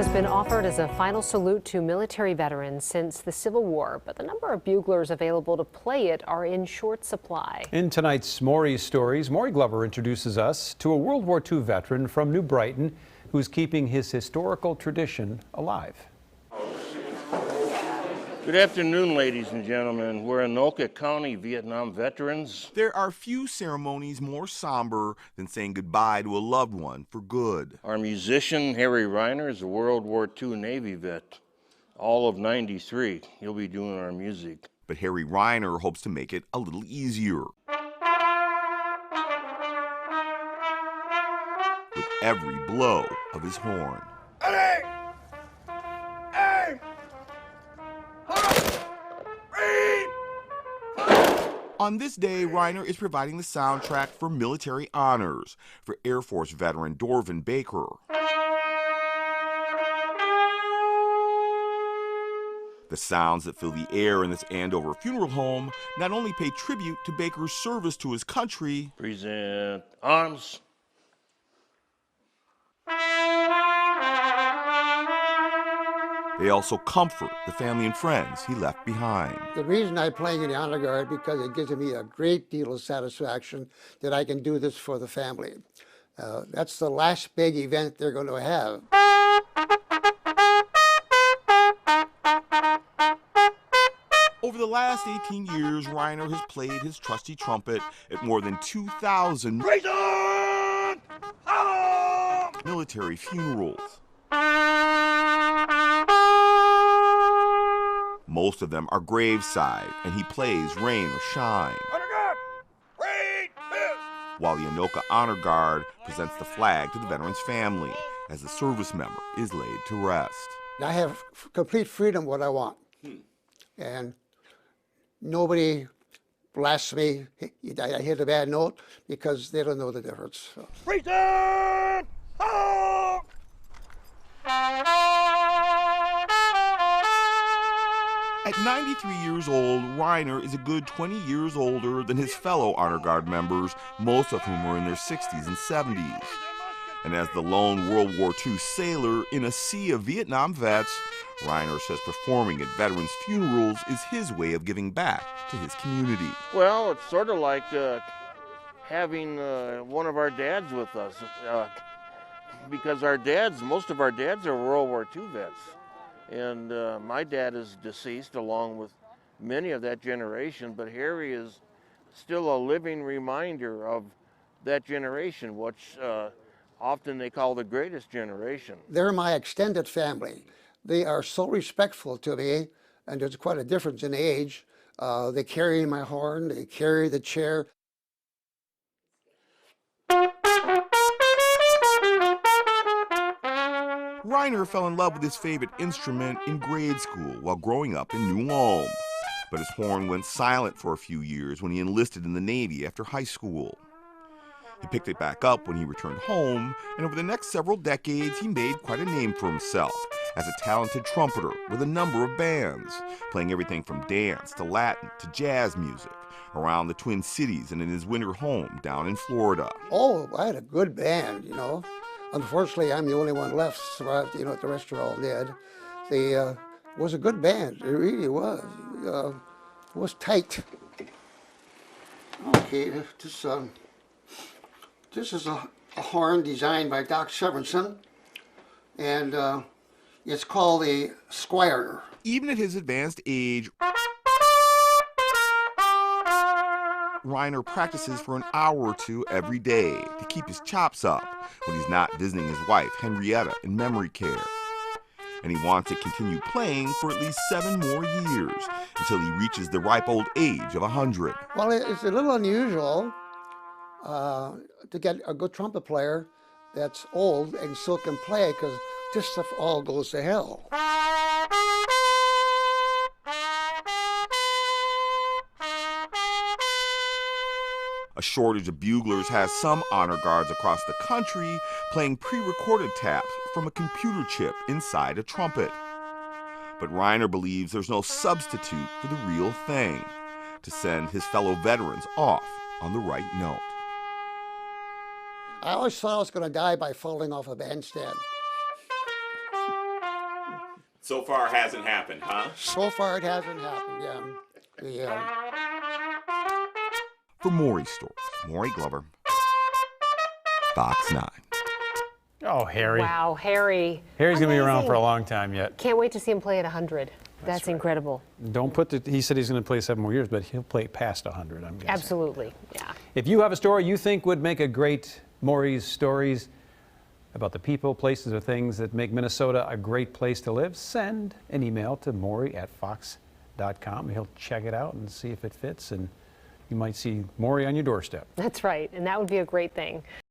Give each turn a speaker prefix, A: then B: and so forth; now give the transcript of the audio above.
A: has been offered as a final salute to military veterans since the Civil War, but the number of buglers available to play it are in short supply.
B: In tonight's Maury's Stories, Maury Glover introduces us to a World War II veteran from New Brighton who's keeping his historical tradition alive.
C: Good afternoon, ladies and gentlemen. We're Anoka County Vietnam veterans.
D: There are few ceremonies more somber than saying goodbye to a loved one for good.
C: Our musician, Harry Reiner, is a World War II Navy vet. All of '93, he'll be doing our music.
D: But Harry Reiner hopes to make it a little easier. With every blow of his horn. On this day, Reiner is providing the soundtrack for military honors for Air Force veteran Dorvin Baker. The sounds that fill the air in this Andover funeral home not only pay tribute to Baker's service to his country,
C: Present arms.
D: they also comfort the family and friends he left behind.
E: The reason I'm playing in the Honor Guard because it gives me a great deal of satisfaction that I can do this for the family. That's the last big event they're going to have.
D: Over the last 18 years, Reiner has played his trusty trumpet at more than 2,000 military funerals. Most of them are graveside, and he plays rain or shine. While the Anoka Honor Guard presents the flag to the veteran's family as the service member is laid to rest.
E: I have complete freedom what I want. And nobody blasts me. I hit a bad note because they don't know the difference. So.
D: At 93 years old, Reiner is a good 20 years older than his fellow Honor Guard members, most of whom are in their 60s and 70s. And as the lone World War II sailor in a sea of Vietnam vets, Reiner says performing at veterans' funerals is his way of giving back to his community.
C: Well, it's sort of like having one of our dads with us, because most of our dads are World War II vets. And my dad is deceased along with many of that generation, but Harry is still a living reminder of that generation, which often they call the greatest generation.
E: They're my extended family. They are so respectful to me, and there's quite a difference in age. They carry my horn, they carry the chair.
D: Reiner fell in love with his favorite instrument in grade school while growing up in New Ulm. But his horn went silent for a few years when he enlisted in the Navy after high school. He picked it back up when he returned home, and over the next several decades, he made quite a name for himself as a talented trumpeter with a number of bands, playing everything from dance to Latin to jazz music around the Twin Cities and in his winter home down in Florida.
E: Oh, I had a good band, you know. Unfortunately, I'm the only one left, so you know, the rest are all dead. It was a good band, it really was. It was tight. Okay, this is a horn designed by Doc Severinsen, and it's called the Squire.
D: Even at his advanced age, Reiner practices for an hour or two every day to keep his chops up when he's not visiting his wife, Henrietta, in memory care. And he wants to continue playing for at least 7 more years until he reaches the ripe old age of 100.
E: Well, it's a little unusual to get a good trumpet player that's old and still can play, because this stuff all goes to hell.
D: A shortage of buglers has some honor guards across the country playing pre-recorded taps from a computer chip inside a trumpet. But Reiner believes there's no substitute for the real thing, to send his fellow veterans off on the right note.
E: I always thought I was going to die by falling off a bandstand.
D: So far, it hasn't happened, huh?
E: So far, it hasn't happened. Yeah.
D: For Maury's stories, Maury Glover, Fox 9.
B: Oh, Harry.
A: Wow, Harry.
B: Harry's going to be around
A: Amazing.
B: for a long time yet.
A: Can't wait to see him play at 100. That's
B: right.
A: incredible.
B: Don't put the, he said he's going to play 7 more years, but he'll play past 100, I'm guessing.
A: Absolutely, yeah.
B: If you have a story you think would make a great Maury's Stories about the people, places, or things that make Minnesota a great place to live, send an email to Maury@fox.com. He'll check it out and see if it fits, and you might see Maury on your doorstep.
A: That's right, and that would be a great thing.